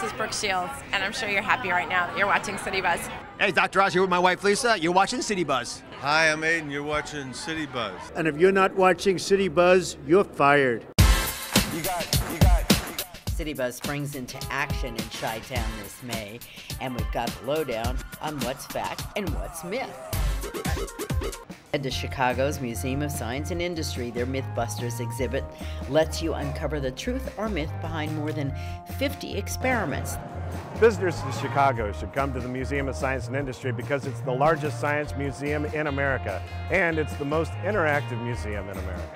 is Brooke Shields, and I'm sure you're happy right now that you're watching Citybuzz. Hey, Dr. Oz, here with my wife Lisa. You're watching Citybuzz. Hi, I'm Aiden. You're watching Citybuzz. And if you're not watching Citybuzz, you're fired. Citybuzz springs into action in Chi-Town this May, and we've got the lowdown on what's fact and what's myth. Head to Chicago's Museum of Science and Industry. Their Mythbusters exhibit lets you uncover the truth or myth behind more than 50 experiments. Visitors to Chicago should come to the Museum of Science and Industry because it's the largest science museum in America, and it's the most interactive museum in America.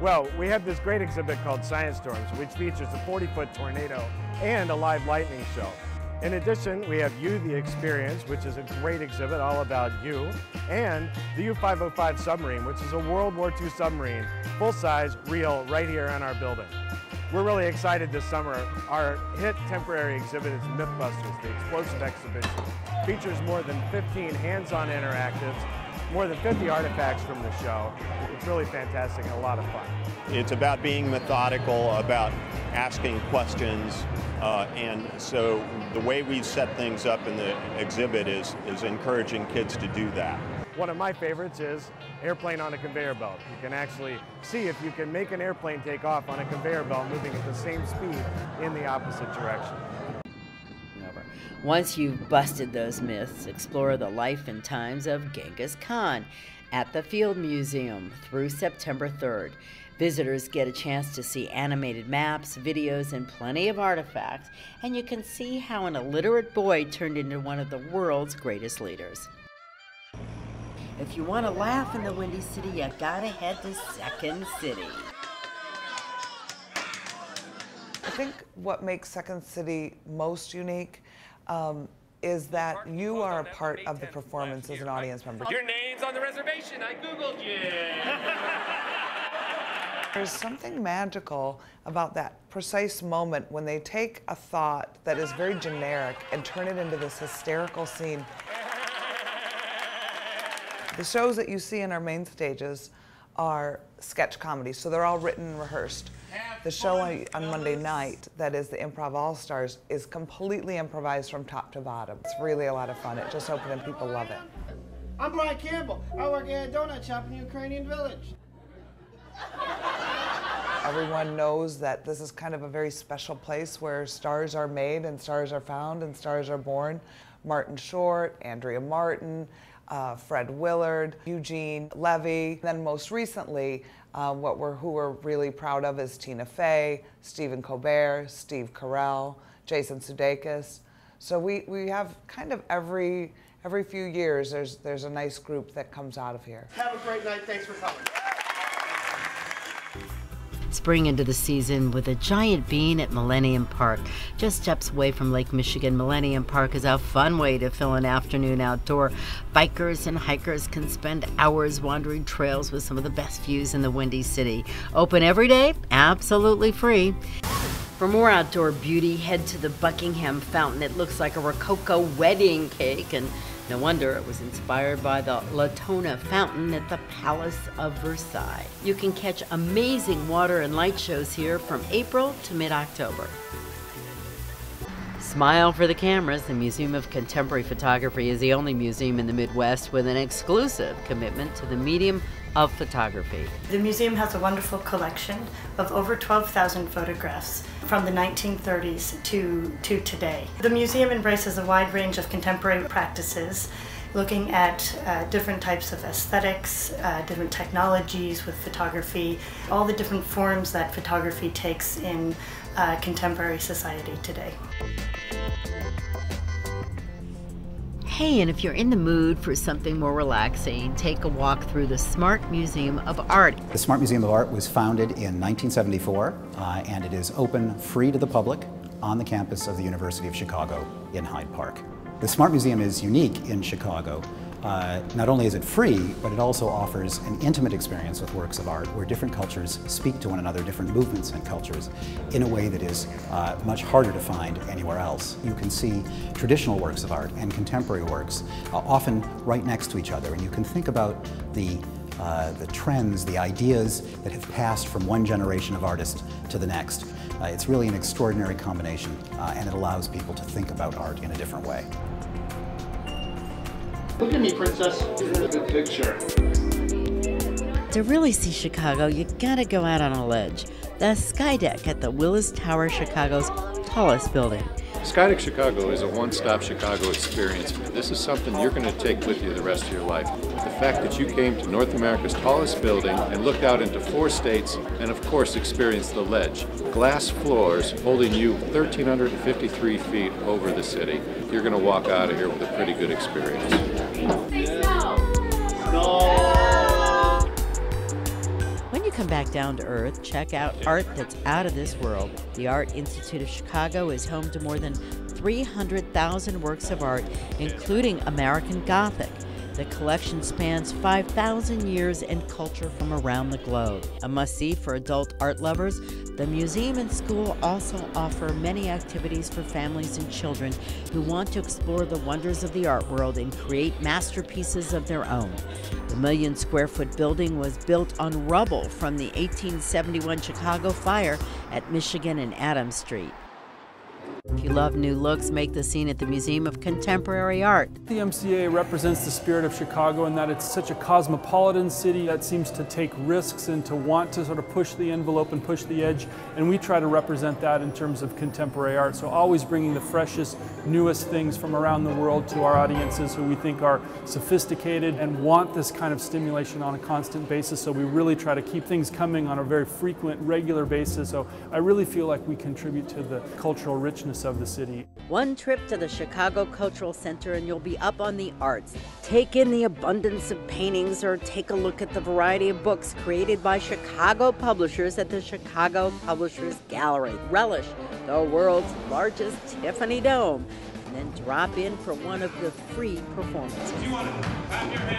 Well, we have this great exhibit called Science Storms, which features a 40-foot tornado and a live lightning show. In addition, we have You the Experience, which is a great exhibit all about you, and the U-505 submarine, which is a World War II submarine, full-size, real, right here in our building. We're really excited this summer. Our hit temporary exhibit is Mythbusters, the explosive exhibition. Features more than 15 hands-on interactives, more than 50 artifacts from the show. It's really fantastic and a lot of fun. It's about being methodical, about asking questions, and so the way we set things up in the exhibit is encouraging kids to do that. One of my favorites is airplane on a conveyor belt. You can actually see if you can make an airplane take off on a conveyor belt moving at the same speed in the opposite direction. Once you've busted those myths, explore the life and times of Genghis Khan at the Field Museum through September 3rd. Visitors get a chance to see animated maps, videos, and plenty of artifacts, and you can see how an illiterate boy turned into one of the world's greatest leaders. If you want to laugh in the Windy City, you gotta head to Second City. I think what makes Second City most unique is that you are a part of the performance as an audience member. Your name's on the reservation. I Googled you. There's something magical about that precise moment when they take a thought that is very generic and turn it into this hysterical scene. The shows that you see in our main stages are sketch comedies, so they're all written and rehearsed. The show on Monday night, that is the Improv All-Stars, is completely improvised from top to bottom. It's really a lot of fun. It just opened and people love it. I'm Brian Campbell. I work at a donut shop in the Ukrainian village. Everyone knows that this is kind of a very special place where stars are made and stars are found and stars are born. Martin Short, Andrea Martin, Fred Willard, Eugene Levy. Then most recently, who we're really proud of is Tina Fey, Stephen Colbert, Steve Carell, Jason Sudeikis. So we have kind of every few years there's a nice group that comes out of here. Have a great night. Thanks for coming. Spring into the season with a giant bean at Millennium Park. Just steps away from Lake Michigan, Millennium Park is a fun way to fill an afternoon outdoor. Bikers and hikers can spend hours wandering trails with some of the best views in the Windy City. Open every day, absolutely free. For more outdoor beauty, head to the Buckingham Fountain. It looks like a Rococo wedding cake, and no wonder it was inspired by the Latona Fountain at the Palace of Versailles. You can catch amazing water and light shows here from April to mid-October. Smile for the cameras. The Museum of Contemporary Photography is the only museum in the Midwest with an exclusive commitment to the medium of photography. The museum has a wonderful collection of over 12,000 photographs from the 1930s to today. The museum embraces a wide range of contemporary practices, looking at different types of aesthetics, different technologies with photography, all the different forms that photography takes in contemporary society today. Hey, and if you're in the mood for something more relaxing, take a walk through the Smart Museum of Art. The Smart Museum of Art was founded in 1974, and it is open free to the public on the campus of the University of Chicago in Hyde Park. The Smart Museum is unique in Chicago. Not only is it free, but it also offers an intimate experience with works of art where different cultures speak to one another, different movements and cultures, in a way that is much harder to find anywhere else. You can see traditional works of art and contemporary works often right next to each other, and you can think about the trends, the ideas that have passed from one generation of artists to the next. It's really an extraordinary combination, and it allows people to think about art in a different way. Look at me, princess. Isn't it a good picture? To really see Chicago, you gotta go out on a ledge. The Sky Deck at the Willis Tower, Chicago's tallest building. Skydeck Chicago is a one-stop Chicago experience. This is something you're going to take with you the rest of your life. The fact that you came to North America's tallest building and looked out into 4 states and of course experienced the ledge. Glass floors holding you 1,353 feet over the city. You're going to walk out of here with a pretty good experience. When you come back down to earth, check out art that's out of this world. The Art Institute of Chicago is home to more than 300,000 works of art, including American Gothic. The collection spans 5,000 years and culture from around the globe. A must-see for adult art lovers, the museum and school also offer many activities for families and children who want to explore the wonders of the art world and create masterpieces of their own. The million-square-foot building was built on rubble from the 1871 Chicago fire at Michigan and Adams Street. If you love new looks, make the scene at the Museum of Contemporary Art. The MCA represents the spirit of Chicago in that it's such a cosmopolitan city that seems to take risks and to want to sort of push the envelope and push the edge, and we try to represent that in terms of contemporary art. So always bringing the freshest, newest things from around the world to our audiences who we think are sophisticated and want this kind of stimulation on a constant basis. So we really try to keep things coming on a very frequent, regular basis. So I really feel like we contribute to the cultural richness of the city. One trip to the Chicago Cultural Center and you'll be up on the arts. Take in the abundance of paintings or take a look at the variety of books created by Chicago publishers at the Chicago Publishers Gallery. Relish the world's largest Tiffany Dome and then drop in for one of the free performances.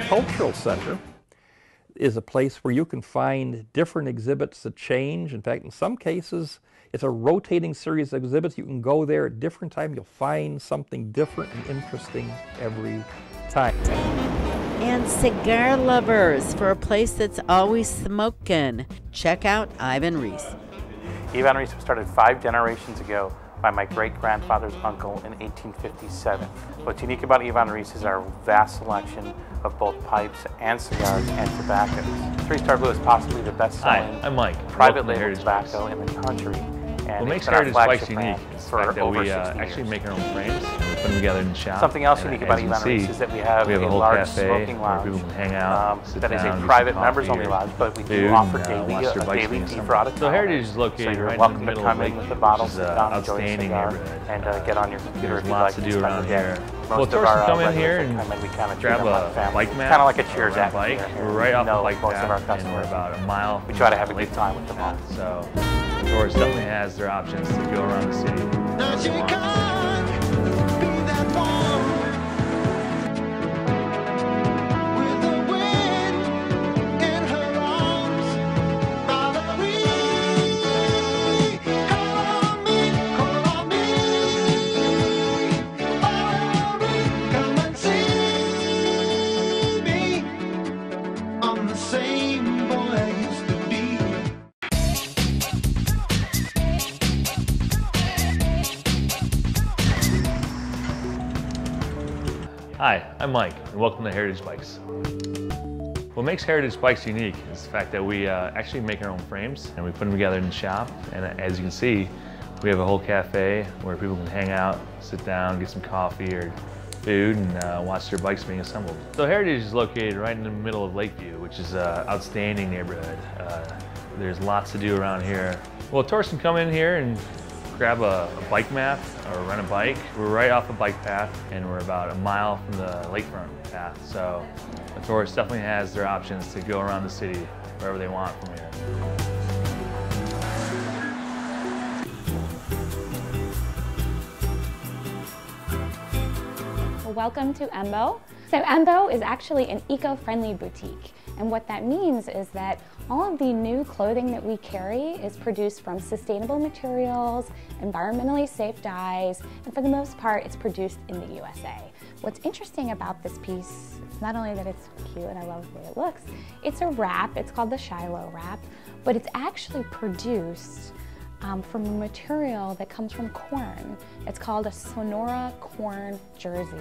Cultural Center is a place where you can find different exhibits that change. In fact, in some cases, it's a rotating series of exhibits. You can go there at different times. You'll find something different and interesting every time. And cigar lovers, for a place that's always smoking, check out Ivan Reese. Ivan Reese was started 5 generations ago by my great-grandfather's uncle in 1857. What's unique about Ivan Reese is our vast selection of both pipes and cigars and tobaccos. 3 Star Blue is possibly the best-selling private label tobacco in the country. What makes Heritage Spikes unique is the fact that we actually make our own frames, put them together in the shop. Something else unique about Ivan Reese is that we have a whole large cafe smoking lounge where people can hang out, sit that is down, a private members-only lounge, but we do offer watch daily their tea bikes for out of town. So Heritage is located right in the middle of Lakeview, with the bottle, which is sit an down, enjoy a outstanding cigar, neighborhood. and get on your computer There's if you'd lots like to do around here. Well, Most of tourists our come in residents here that and come in, we kind of grab treat them like a family. bike It's map, kind of like a Cheers or a bike. atmosphere. We're right off the bike Most of our path, and we're customers, about a mile. we try to have a good time with them all. So, tourists definitely has their options to go around the city. Hi, I'm Mike, and welcome to Heritage Bikes. What makes Heritage Bikes unique is the fact that we actually make our own frames, and we put them together in the shop. And as you can see, we have a whole cafe where people can hang out, sit down, get some coffee or food, and watch their bikes being assembled. So Heritage is located right in the middle of Lakeview, which is an outstanding neighborhood. There's lots to do around here. Well, tourists can come in here and grab a bike map or rent a bike. We're right off the bike path and we're about a mile from the lakefront path. So a tourist definitely has their options to go around the city wherever they want from here. Well, welcome to Embo. So Embo is actually an eco-friendly boutique. And what that means is that all of the new clothing that we carry is produced from sustainable materials, environmentally safe dyes, and for the most part, it's produced in the USA. What's interesting about this piece is not only that it's cute and I love the way it looks, it's a wrap, it's called the Shiloh wrap, but it's actually produced from a material that comes from corn. It's called a Sonora corn jersey.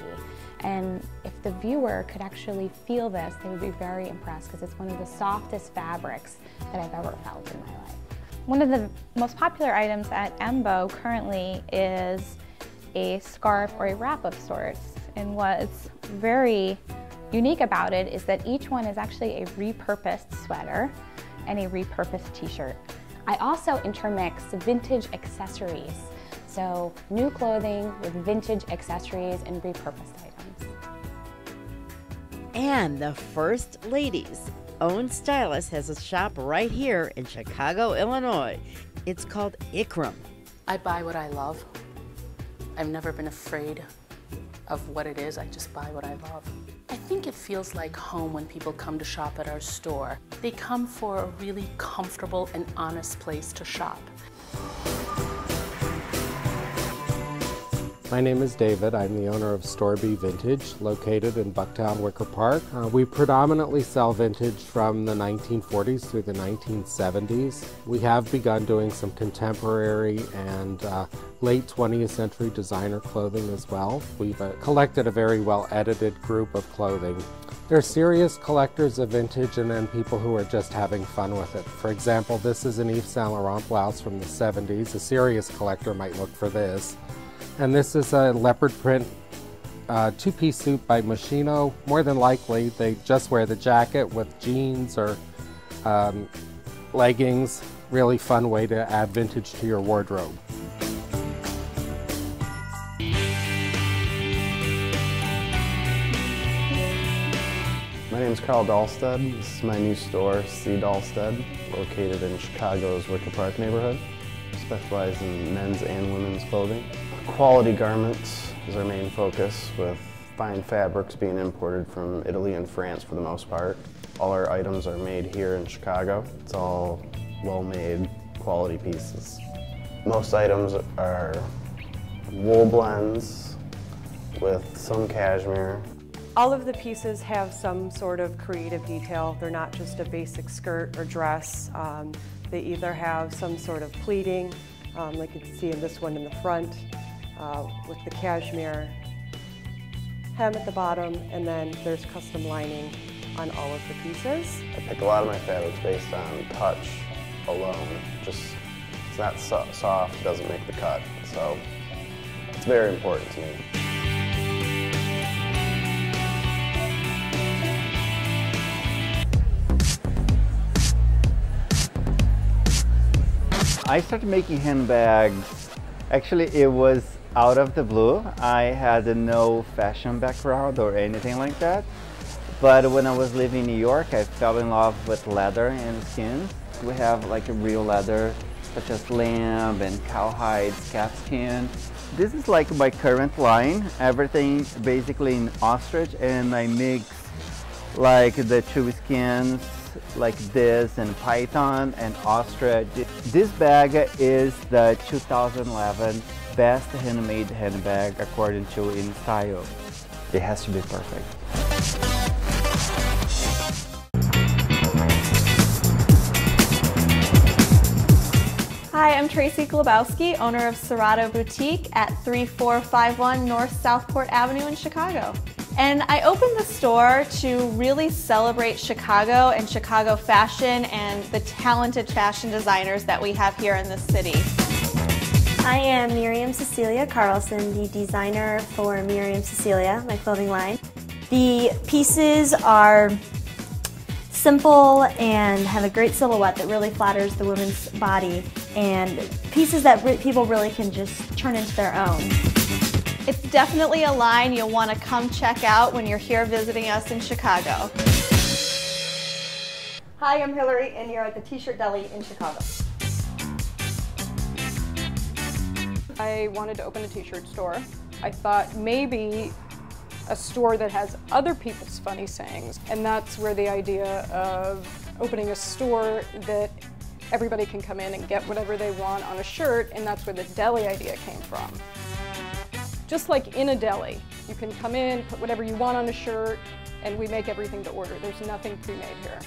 And if the viewer could actually feel this, they would be very impressed because it's one of the softest fabrics that I've ever felt in my life. One of the most popular items at EMBO currently is a scarf or a wrap of sorts. And what's very unique about it is that each one is actually a repurposed sweater and a repurposed t-shirt. I also intermix vintage accessories. So new clothing with vintage accessories and repurposed items. And the First Lady's own stylist has a shop right here in Chicago, Illinois. It's called Ikram. I buy what I love. I've never been afraid of what it is. I just buy what I love. I think it feels like home when people come to shop at our store. They come for a really comfortable and honest place to shop. My name is David. I'm the owner of Store B Vintage, located in Bucktown, Wicker Park. We predominantly sell vintage from the 1940s through the 1970s. We have begun doing some contemporary and late 20th century designer clothing as well. We've collected a very well-edited group of clothing. There are serious collectors of vintage and then people who are just having fun with it. For example, this is an Yves Saint Laurent blouse from the 70s. A serious collector might look for this. And this is a leopard print two-piece suit by Moschino. More than likely, they just wear the jacket with jeans or leggings. Really fun way to add vintage to your wardrobe. My name is Carl Dahlstead. This is my new store, C. Dahlstead, located in Chicago's Wicker Park neighborhood. We specialize in men's and women's clothing. Quality garments is our main focus, with fine fabrics being imported from Italy and France for the most part. All our items are made here in Chicago. It's all well-made, quality pieces. Most items are wool blends with some cashmere. All of the pieces have some sort of creative detail. They're not just a basic skirt or dress. They either have some sort of pleating, like you can see in this one in the front, with the cashmere hem at the bottom, and then there's custom lining on all of the pieces. I pick a lot of my fabrics based on touch alone. Just, it's not soft, it doesn't make the cut. So it's very important to me. I started making handbags. Actually, it was out of the blue. I had no fashion background or anything like that. But when I was living in New York, I fell in love with leather and skins. We have like a real leather, such as lamb and cowhide, calfskin. This is like my current line. Everything basically in ostrich, and I mix like the two skins, like this and python and ostrich. This bag is the 2011 best handmade handbag according to InStyle. It has to be perfect. Hi, I'm Tracy Glabowski, owner of Serato Boutique at 3451 North Southport Avenue in Chicago. And I opened the store to really celebrate Chicago and Chicago fashion and the talented fashion designers that we have here in the city. I am Miriam Cecilia Carlson, the designer for Miriam Cecilia, my clothing line. The pieces are simple and have a great silhouette that really flatters the woman's body, and pieces that people really can just turn into their own. It's definitely a line you'll want to come check out when you're here visiting us in Chicago. Hi, I'm Hillary, and you're at the T-Shirt Deli in Chicago. I wanted to open a t-shirt store. I thought maybe a store that has other people's funny sayings, and that's where the idea of opening a store that everybody can come in and get whatever they want on a shirt, and that's where the deli idea came from. Just like in a deli, you can come in, put whatever you want on a shirt, and we make everything to order. There's nothing pre-made here.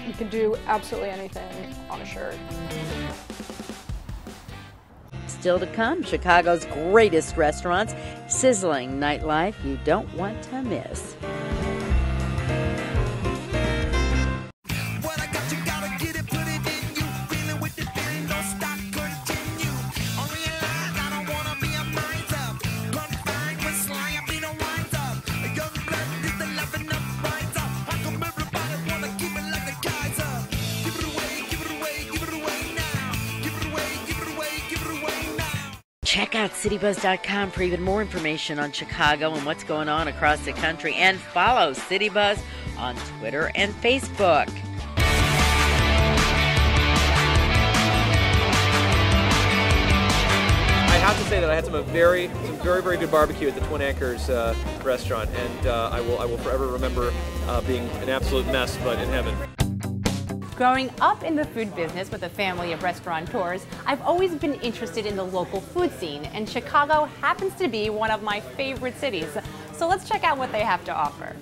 You can do absolutely anything on a shirt. still to come. Chicago's greatest restaurants, sizzling nightlife you don't want to miss. Check out Citybuzz.com for even more information on Chicago and what's going on across the country. And follow Citybuzz on Twitter and Facebook. I have to say that I had some very good barbecue at the Twin Anchors restaurant, and I will forever remember being an absolute mess, but in heaven. Growing up in the food business with a family of restaurateurs, I've always been interested in the local food scene, and Chicago happens to be one of my favorite cities. So let's check out what they have to offer.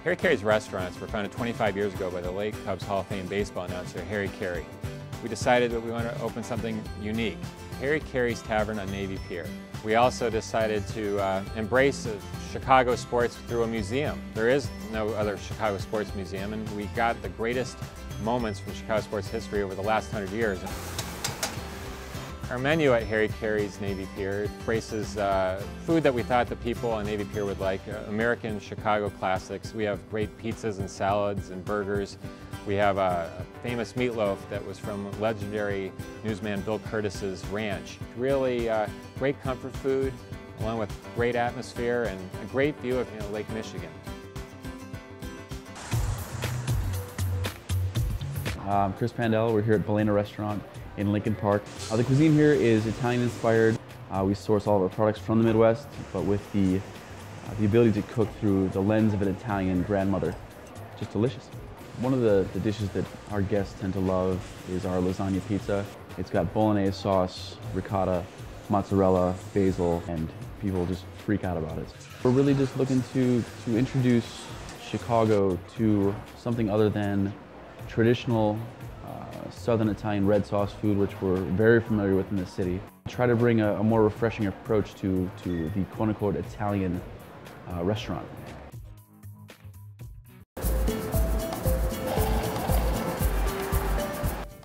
Harry Carey's restaurants were founded 25 years ago by the late Cubs Hall of Fame baseball announcer Harry Carey. We decided that we wanted to open something unique, Harry Carey's Tavern on Navy Pier. We also decided to embrace Chicago sports through a museum. There is no other Chicago sports museum, and we got the greatest moments from Chicago sports history over the last 100 years. Our menu at Harry Carey's Navy Pier embraces food that we thought the people on Navy Pier would like, American Chicago classics. We have great pizzas and salads and burgers. We have a famous meatloaf that was from legendary newsman Bill Curtis's ranch. Really great comfort food, along with great atmosphere and a great view of Lake Michigan. I'm Chris Pandel. We're here at Balena Restaurant in Lincoln Park. The cuisine here is Italian-inspired. We source all of our products from the Midwest, but with the ability to cook through the lens of an Italian grandmother. Just delicious. One of the dishes that our guests tend to love is our lasagna pizza. It's got bolognese sauce, ricotta, mozzarella, basil, and people just freak out about it. We're really just looking to introduce Chicago to something other than traditional Southern Italian red sauce food, which we're very familiar with in the city. Try to bring a more refreshing approach to the quote-unquote Italian restaurant.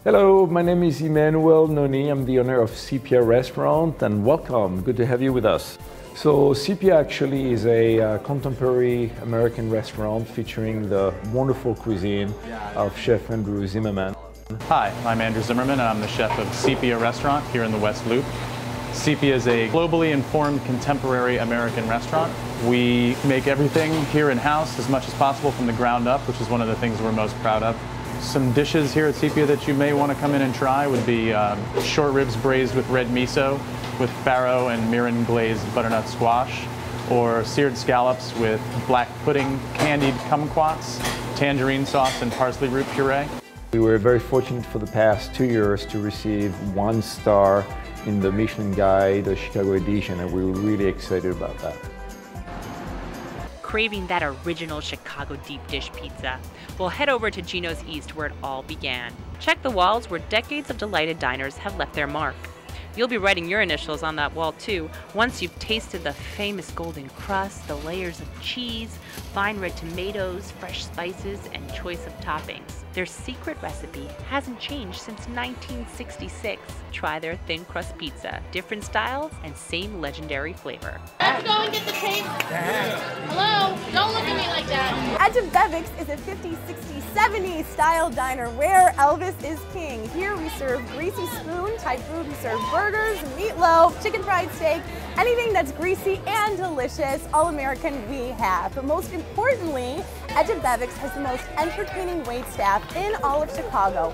Hello, my name is Emmanuel Noni. I'm the owner of Sepia Restaurant, and welcome. Good to have you with us. So Sepia actually is a contemporary American restaurant featuring the wonderful cuisine of Chef Andrew Zimmerman. Hi, I'm Andrew Zimmerman, and I'm the chef of Sepia Restaurant here in the West Loop. Sepia is a globally informed contemporary American restaurant. We make everything here in-house as much as possible from the ground up, which is one of the things we're most proud of. Some dishes here at Sepia that you may want to come in and try would be short ribs braised with red miso with farro and mirin glazed butternut squash, or seared scallops with black pudding, candied kumquats, tangerine sauce, and parsley root puree. We were very fortunate for the past 2 years to receive 1 star in the Michelin Guide, the Chicago edition, and we were really excited about that. Craving that original Chicago deep dish pizza? Well, head over to Gino's East, where it all began. Check the walls where decades of delighted diners have left their mark. You'll be writing your initials on that wall too, once you've tasted the famous golden crust, the layers of cheese, fine red tomatoes, fresh spices, and choice of toppings. Their secret recipe hasn't changed since 1966. Try their thin crust pizza, different styles, and same legendary flavor. Let's go and get the tape. Hello, don't look at me like that. Edge of Bevix is a 50s, 60s, 70s style diner where Elvis is king. Here we serve greasy spoon type food. We serve burgers, meatloaf, chicken fried steak, anything that's greasy and delicious, all American we have. But most importantly, Edge of Bevix has the most entertaining waitstaff in all of Chicago.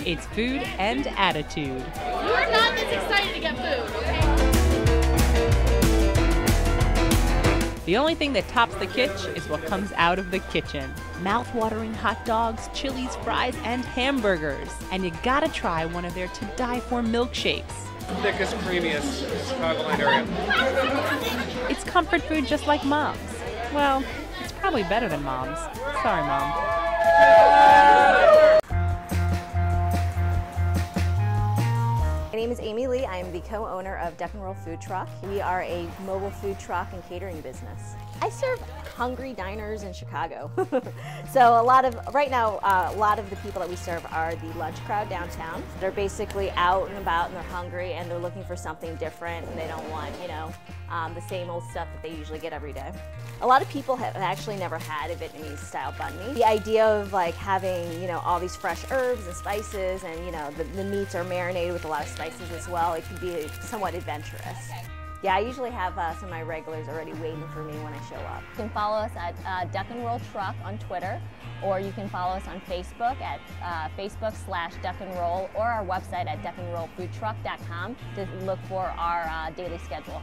It's food and attitude. You are not this excited to get food, okay? The only thing that tops the kitsch is what comes out of the kitchen. Mouth-watering hot dogs, chilies, fries, and hamburgers. And you gotta try one of their to-die-for milkshakes. Thickest, creamiest Chicagoland area. It's comfort food just like Mom's. Well, it's probably better than Mom's. Sorry, Mom. My name is Amy Lee. I am the co-owner of Duck and Roll Food Truck. We are a mobile food truck and catering business. I serve hungry diners in Chicago. So right now, a lot of the people that we serve are the lunch crowd downtown. They're basically out and about and they're hungry and they're looking for something different and they don't want, the same old stuff that they usually get every day. A lot of people have actually never had a Vietnamese style banh mi. The idea of like having, all these fresh herbs and spices and, the meats are marinated with a lot of spices as well. It can be somewhat adventurous. Yeah, I usually have some of my regulars already waiting for me when I show up. You can follow us at Duck and Roll Truck on Twitter, or you can follow us on Facebook at Facebook/Duck and Roll, or our website at duckandrollfoodtruck.com to look for our daily schedule.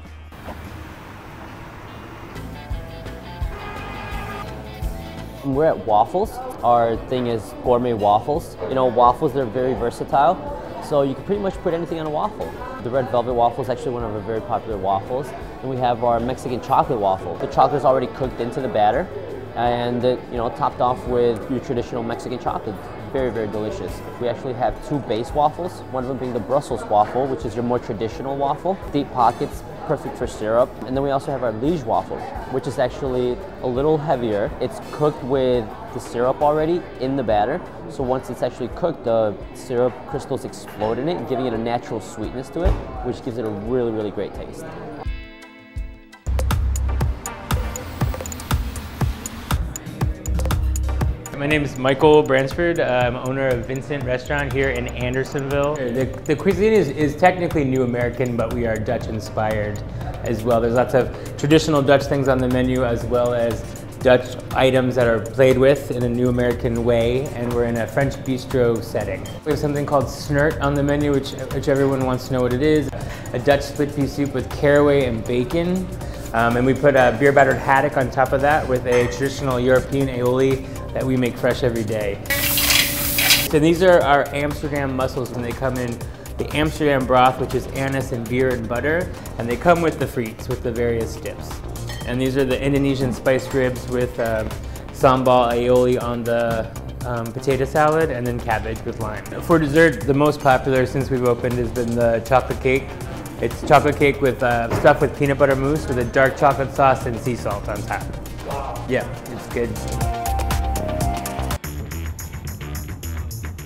We're at Waffles. Our thing is gourmet waffles. Waffles, they're very versatile, so you can pretty much put anything on a waffle. The red velvet waffle is actually one of our very popular waffles. And we have our Mexican chocolate waffle. The chocolate is already cooked into the batter and topped off with your traditional Mexican chocolate. Very, very delicious. We actually have two base waffles, one of them being the Brussels waffle, which is your more traditional waffle. Deep pockets, perfect for syrup. And then we also have our Liege waffle, which is actually a little heavier. It's cooked with the syrup already in the batter. So once it's actually cooked, the syrup crystals explode in it, giving it a natural sweetness to it, which gives it a really, really great taste. My name is Michael Bransford. I'm owner of Vincent Restaurant here in Andersonville. The cuisine is technically New American, but we are Dutch inspired as well. There's lots of traditional Dutch things on the menu as well as Dutch items that are played with in a New American way, and we're in a French bistro setting. We have something called snert on the menu, which everyone wants to know what it is. A Dutch split pea soup with caraway and bacon. And we put a beer battered haddock on top of that with a traditional European aioli that we make fresh every day. So these are our Amsterdam mussels, and they come in the Amsterdam broth, which is anise and beer and butter, and they come with the frites, with the various dips. And these are the Indonesian spiced ribs with sambal aioli on the potato salad, and then cabbage with lime. For dessert, the most popular since we've opened has been the chocolate cake. It's chocolate cake with stuffed with peanut butter mousse with a dark chocolate sauce and sea salt on top. Yeah, it's good.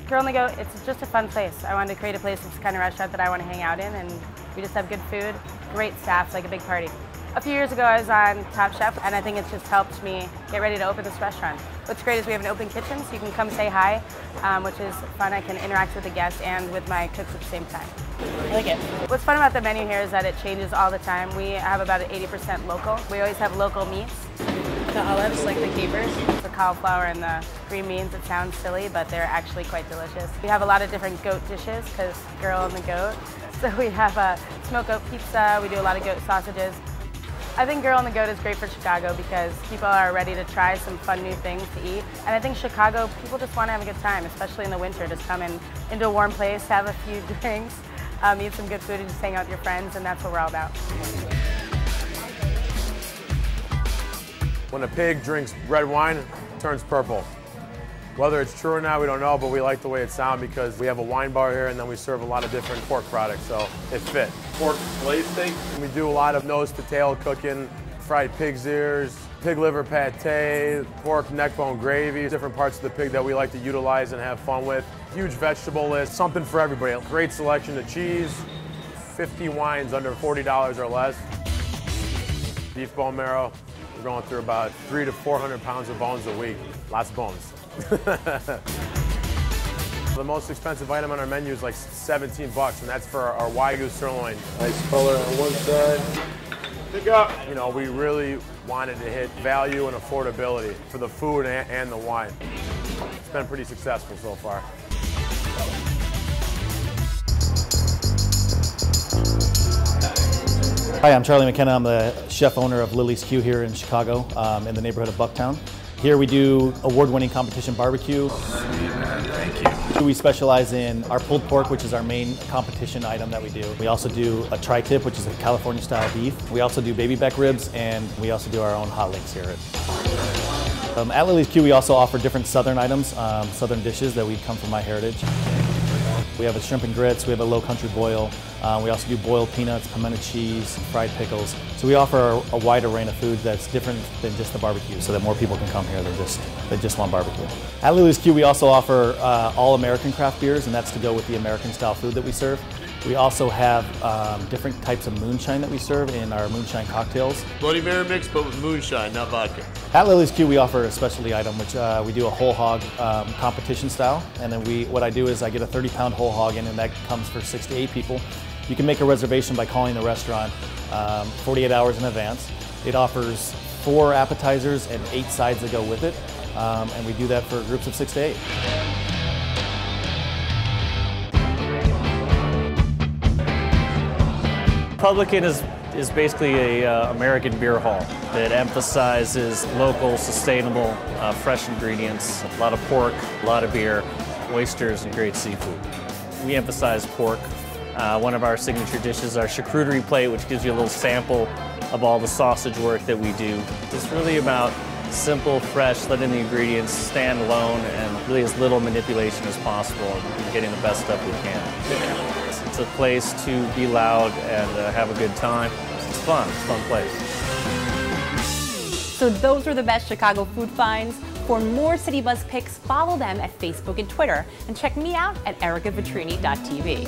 Girl on the Go, it's just a fun place. I wanted to create a place that's the kind of restaurant that I want to hang out in, and we just have good food, great staff, like a big party. A few years ago I was on Top Chef, and I think it's just helped me get ready to open this restaurant. What's great is we have an open kitchen, so you can come say hi, which is fun. I can interact with the guests and with my cooks at the same time. I like it. What's fun about the menu here is that it changes all the time. We have about 80% local. We always have local meats. The olives, like the capers. The cauliflower and the green beans, it sounds silly, but they're actually quite delicious. We have a lot of different goat dishes, because Girl on the Goat. So we have a smoked goat pizza, we do a lot of goat sausages. I think Girl on the Goat is great for Chicago because people are ready to try some fun new things to eat. And I think Chicago, people just want to have a good time, especially in the winter. Just come into a warm place, have a few drinks, eat some good food, and just hang out with your friends, and that's what we're all about. When a pig drinks red wine, it turns purple. Whether it's true or not, we don't know, but we like the way it sounds because we have a wine bar here and then we serve a lot of different pork products, so it fit. Pork fillet steak, and we do a lot of nose to tail cooking, fried pig's ears, pig liver pate, pork neck bone gravy, different parts of the pig that we like to utilize and have fun with. Huge vegetable list, something for everybody. Great selection of cheese, 50 wines under $40 or less. Beef bone marrow, we're going through about 300 to 400 pounds of bones a week. Lots of bones. The most expensive item on our menu is like $17, and that's for our Wagyu sirloin. Nice color on one side. Pick up. We really wanted to hit value and affordability for the food and the wine. It's been pretty successful so far. Hi, I'm Charlie McKenna. I'm the chef owner of Lily's Q here in Chicago, in the neighborhood of Bucktown. Here we do award-winning competition barbecue. Thank you. We specialize in our pulled pork, which is our main competition item that we do. We also do a tri-tip, which is a California-style beef. We also do baby back ribs, and we also do our own hot links here. At Lily's Q, we also offer different southern items, southern dishes that we come from my heritage. We have a shrimp and grits, we have a low country boil, we also do boiled peanuts, pimento cheese, fried pickles. So we offer a wide array of food that's different than just the barbecue, so that more people can come here that just want barbecue. At Lily's Q, we also offer all American craft beers, and that's to go with the American style food that we serve. We also have different types of moonshine that we serve in our moonshine cocktails. Bloody Mary mix, but with moonshine, not vodka. At Lily's Q, we offer a specialty item, which we do a whole hog competition style. And then what I do is I get a 30-pound whole hog in, and that comes for 6 to 8 people. You can make a reservation by calling the restaurant 48 hours in advance. It offers 4 appetizers and 8 sides that go with it. And we do that for groups of 6 to 8. Publican is basically a American beer hall that emphasizes local, sustainable, fresh ingredients, a lot of pork, a lot of beer, oysters, and great seafood. We emphasize pork. One of our signature dishes is our charcuterie plate, which gives you a little sample of all the sausage work that we do. It's really about simple, fresh, letting the ingredients stand alone and really as little manipulation as possible and getting the best stuff we can. It's a place to be loud and have a good time. It's fun. It's a fun place. So those were the best Chicago food finds. For more Citybuzz picks, follow them at Facebook and Twitter, and check me out at ericavitrini.tv.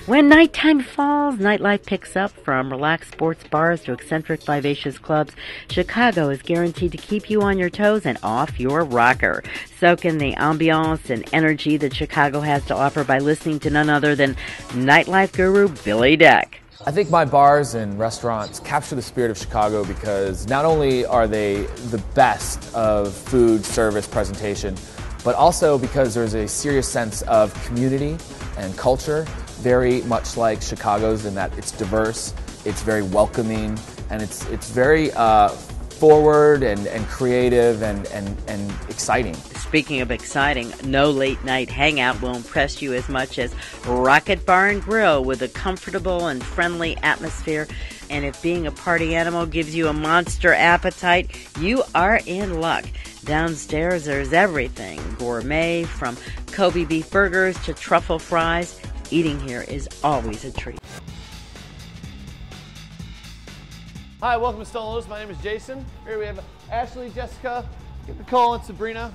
When nighttime falls, nightlife picks up. From relaxed sports bars to eccentric vivacious clubs, Chicago is guaranteed to keep you on your toes and off your rocker. Soak in the ambiance and energy that Chicago has to offer by listening to none other than nightlife guru Billy Deck. I think my bars and restaurants capture the spirit of Chicago because not only are they the best of food, service, presentation, but also because there's a serious sense of community and culture, very much like Chicago's in that it's diverse, it's very welcoming, and it's very forward and creative and exciting. Speaking of exciting, no late night hangout will impress you as much as Rocket Bar and Grill with a comfortable and friendly atmosphere. And if being a party animal gives you a monster appetite, you are in luck. Downstairs there's everything. Gourmet, from Kobe beef burgers to truffle fries. Eating here is always a treat. Hi, welcome to Stone Lotus. My name is Jason. Here we have Ashley, Jessica, Nicole, and Sabrina.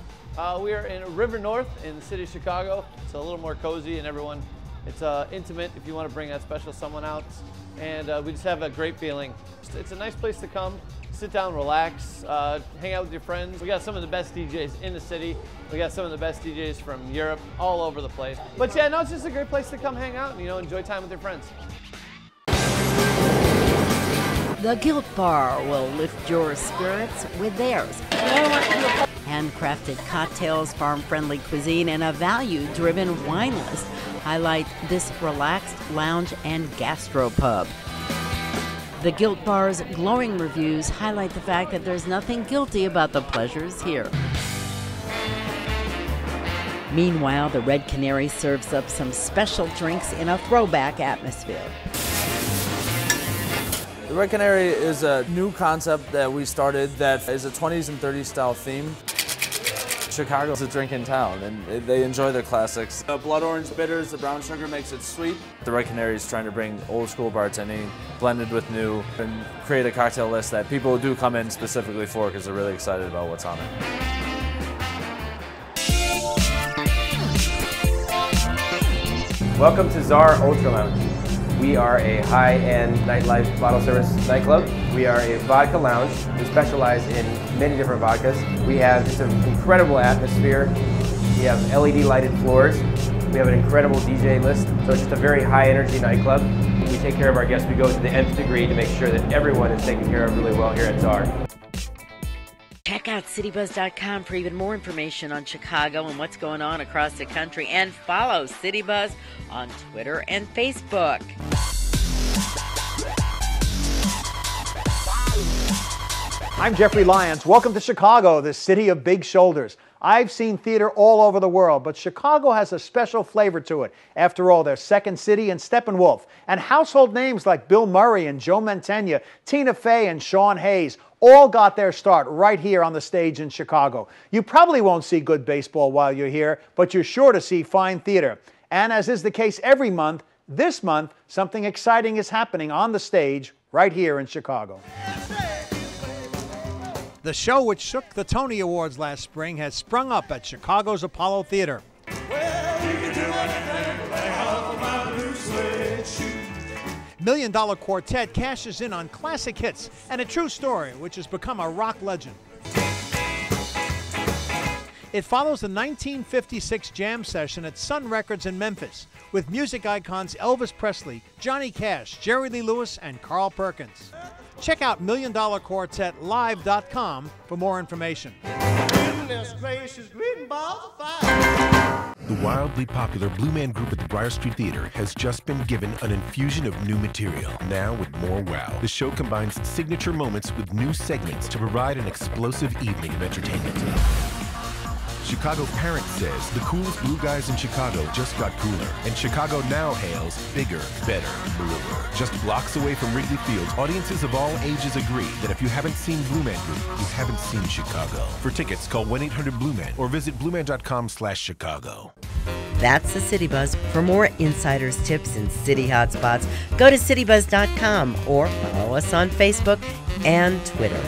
We are in River North in the city of Chicago. It's a little more cozy and it's intimate if you want to bring that special someone out. And we just have a great feeling. It's a nice place to come, sit down, relax, hang out with your friends. We got some of the best DJs in the city. We got some of the best DJs from Europe, all over the place. But yeah, no, it's just a great place to come hang out and, enjoy time with your friends. The Guilt Bar will lift your spirits with theirs. Handcrafted cocktails, farm-friendly cuisine, and a value-driven wine list highlight this relaxed lounge and gastropub. The Guilt Bar's glowing reviews highlight the fact that there's nothing guilty about the pleasures here. Meanwhile, the Red Canary serves up some special drinks in a throwback atmosphere. The Red Canary is a new concept that we started that is a 20s and 30s style theme. Chicago's a drinking town, and they enjoy their classics. The blood orange bitters, the brown sugar makes it sweet. The Red Canary is trying to bring old school bartending blended with new and create a cocktail list that people do come in specifically for because they're really excited about what's on it. Welcome to Czar Ultra Lounge. We are a high-end nightlife bottle service nightclub. We are a vodka lounge. We specialize in many different vodkas. We have just an incredible atmosphere. We have LED lighted floors. We have an incredible DJ list. So it's just a very high-energy nightclub. We take care of our guests. We go to the nth degree to make sure that everyone is taken care of really well here at Czar. Check out Citybuzz.com for even more information on Chicago and what's going on across the country. And follow Citybuzz on Twitter and Facebook. I'm Jeffrey Lyons. Welcome to Chicago, the city of big shoulders. I've seen theater all over the world, but Chicago has a special flavor to it. After all, there's Second City and Steppenwolf, and household names like Bill Murray and Joe Mantegna, Tina Fey and Sean Hayes all got their start right here on the stage in Chicago. You probably won't see good baseball while you're here, but you're sure to see fine theater. And as is the case every month, this month, something exciting is happening on the stage right here in Chicago. The show, which shook the Tony Awards last spring, has sprung up at Chicago's Apollo Theater. $1 Million Quartet cashes in on classic hits and a true story which has become a rock legend. It follows the 1956 jam session at Sun Records in Memphis with music icons Elvis Presley, Johnny Cash, Jerry Lee Lewis, and Carl Perkins. Check out MillionDollarQuartetLive.com for more information. The wildly popular Blue Man Group at the Briar Street Theater has just been given an infusion of new material, now with more wow. The show combines signature moments with new segments to provide an explosive evening of entertainment. Chicago Parent says the coolest blue guys in Chicago just got cooler, and Chicago now hails bigger, better, bluer. Just blocks away from Wrigley Field, audiences of all ages agree that if you haven't seen Blue Man Group, you haven't seen Chicago. For tickets, call 1-800-BLUE-MAN or visit blueman.com/Chicago. That's the City Buzz. For more insiders, tips, and city hotspots, go to citybuzz.com or follow us on Facebook and Twitter.